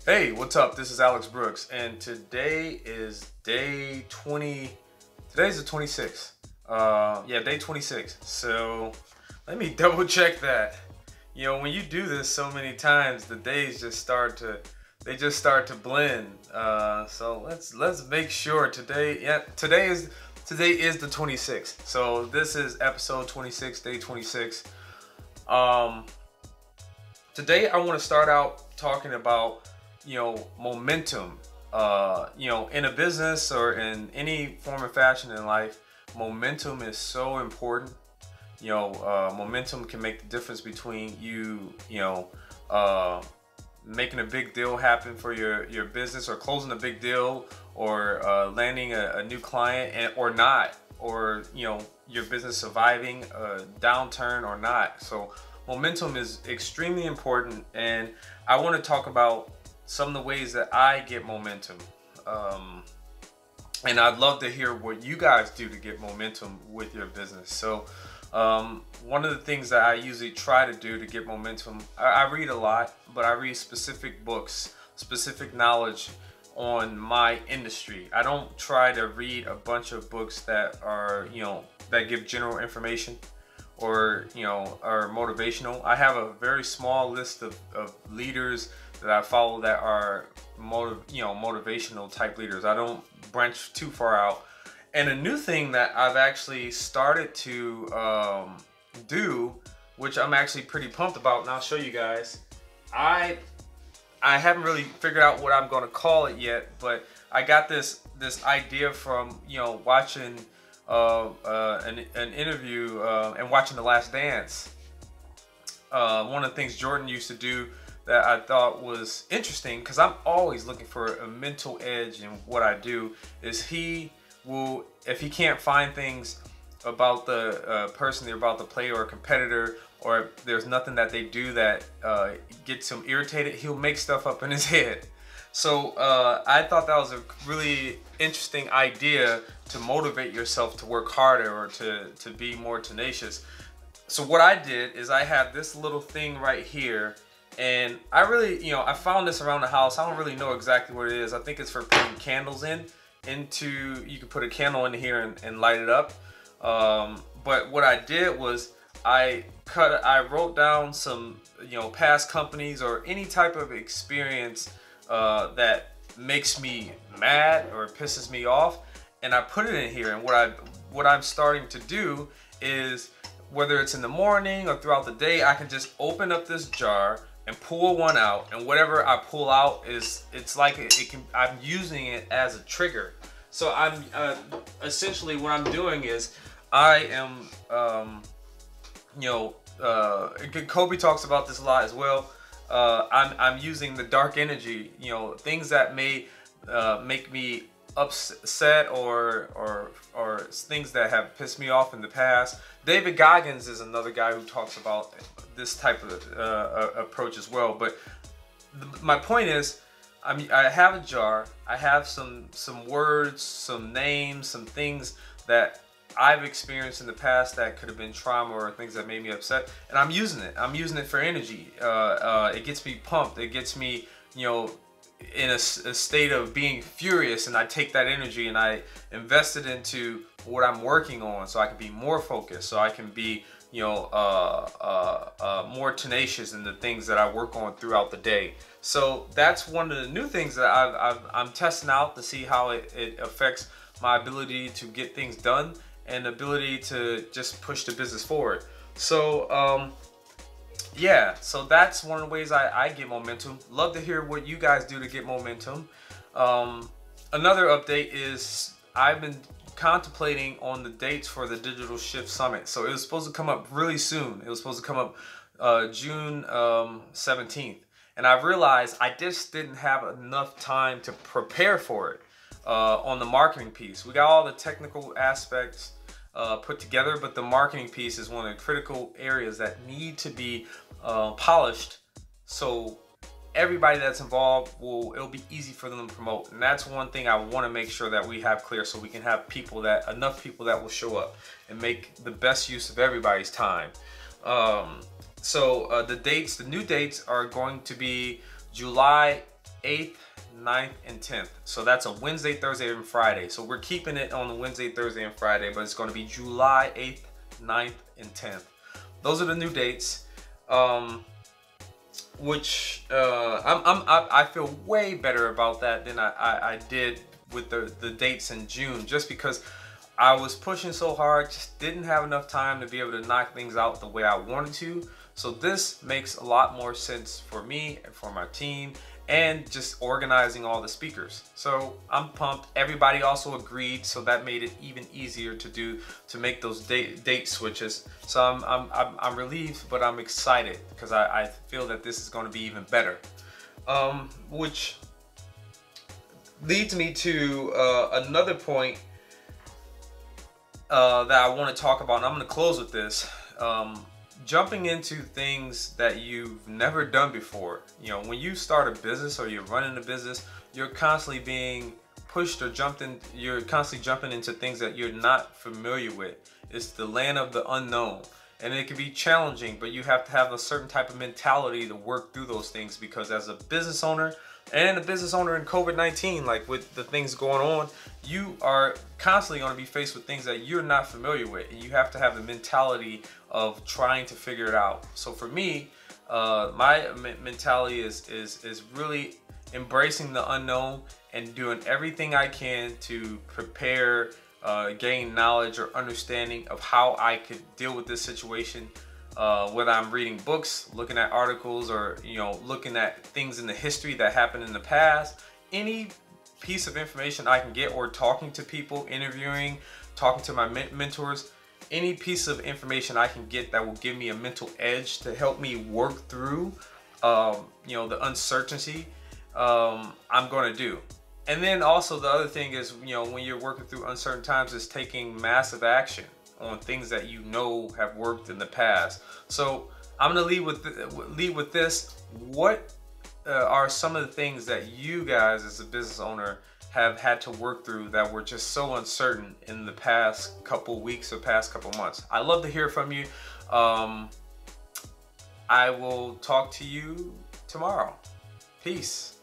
Hey, what's up? This is Alex Brooks, and today is day 20. Today's the 26th. Yeah, day 26. So let me double check that. When you do this so many times, the days just start to blend. So let's make sure today. Yeah, today is the 26th. So this is episode 26, day 26. Today I want to start out talking about momentum. In a business or in any form of fashion in life, momentum is so important. Momentum can make the difference between making a big deal happen for your business, or closing a big deal, or landing a new client, or not, or your business surviving a downturn or not. So momentum is extremely important, and I want to talk about some of the ways that I get momentum. And I'd love to hear what you guys do to get momentum with your business. So one of the things that I usually try to do to get momentum, I read a lot, but I read specific books, specific knowledge on my industry. I don't try to read a bunch of books that are, that give general information or, are motivational. I have a very small list of leaders that I follow that are motivational type leaders. I don't branch too far out. And a new thing that I've actually started to do, which I'm actually pretty pumped about, and I'll show you guys. I haven't really figured out what I'm going to call it yet, but I got this idea from watching an interview and watching The Last Dance. One of the things Jordan used to do that I thought was interesting, because I'm always looking for a mental edge in what I do, is he will, if he can't find things about the person they're about to play, or a competitor, or if there's nothing that they do that gets him irritated, he'll make stuff up in his head. So I thought that was a really interesting idea to motivate yourself to work harder, or to be more tenacious. So what I did is I have this little thing right here, and I really, I found this around the house. I don't really know exactly what it is. I think it's for putting candles into, you can put a candle in here and light it up. But what I did was I wrote down some, past companies or any type of experience that makes me mad or pisses me off, and I put it in here. And what I'm starting to do is, whether it's in the morning or throughout the day, I can just open up this jar and pull one out, and whatever I pull out it's like I'm using it as a trigger. So I'm essentially, what I'm doing is I am Kobe talks about this a lot as well. I'm using the dark energy, things that may make me upset, or things that have pissed me off in the past. David Goggins is another guy who talks about this type of approach as well. But my point is, I have a jar. I have some words, some names, some things that I've experienced in the past that could have been trauma or things that made me upset, and I'm using it. I'm using it for energy. It gets me pumped. It gets me, in a state of being furious, and I take that energy and I invest it into what I'm working on, so I can be more focused, so I can be more tenacious in the things that I work on throughout the day. So that's one of the new things that I'm testing out to see how it affects my ability to get things done and ability to just push the business forward. So yeah, so that's one of the ways I get momentum. Love to hear what you guys do to get momentum. Another update is I've been contemplating on the dates for the Digital Shift Summit. So it was supposed to come up really soon. It was supposed to come up June 17th. And I realized I just didn't have enough time to prepare for it on the marketing piece. We got all the technical aspects put together, but the marketing piece is one of the critical areas that need to be polished, so everybody that's involved it'll be easy for them to promote. And that's one thing I want to make sure that we have clear, so we can have enough people that will show up and make the best use of everybody's time. The new dates are going to be July 8th, 9th, and 10th. So that's a Wednesday, Thursday, and Friday. So we're keeping it on the Wednesday, Thursday, and Friday, but it's going to be July 8th, 9th, and 10th. Those are the new dates. Which I feel way better about that than I did with the dates in June, just because I was pushing so hard, just didn't have enough time to be able to knock things out the way I wanted to. So this makes a lot more sense for me and for my team, and just organizing all the speakers. So I'm pumped. Everybody also agreed, so that made it even easier to make those date switches. So I'm relieved, but I'm excited because I feel that this is going to be even better. Which leads me to another point that I want to talk about, and I'm going to close with this. Jumping into things that you've never done before. You know, when you start a business or you're running a business, you're constantly being pushed or you're constantly jumping into things that you're not familiar with. It's the land of the unknown, and it can be challenging, but you have to have a certain type of mentality to work through those things, because as a business owner, and a business owner in COVID-19, like with the things going on, you are constantly going to be faced with things that you're not familiar with, and you have to have the mentality of trying to figure it out. So for me, my mentality is really embracing the unknown and doing everything I can to prepare, gain knowledge or understanding of how I could deal with this situation. Whether I'm reading books, looking at articles, or looking at things in the history that happened in the past, any piece of information I can get, or talking to people, interviewing, talking to my mentors, any piece of information I can get that will give me a mental edge to help me work through the uncertainty, I'm going to do. And then also the other thing is, when you're working through uncertain times, is taking massive action on things that have worked in the past. So I'm gonna lead with this. What are some of the things that you guys as a business owner have had to work through that were just so uncertain in the past couple weeks or past couple months? I love to hear from you. I will talk to you tomorrow. Peace.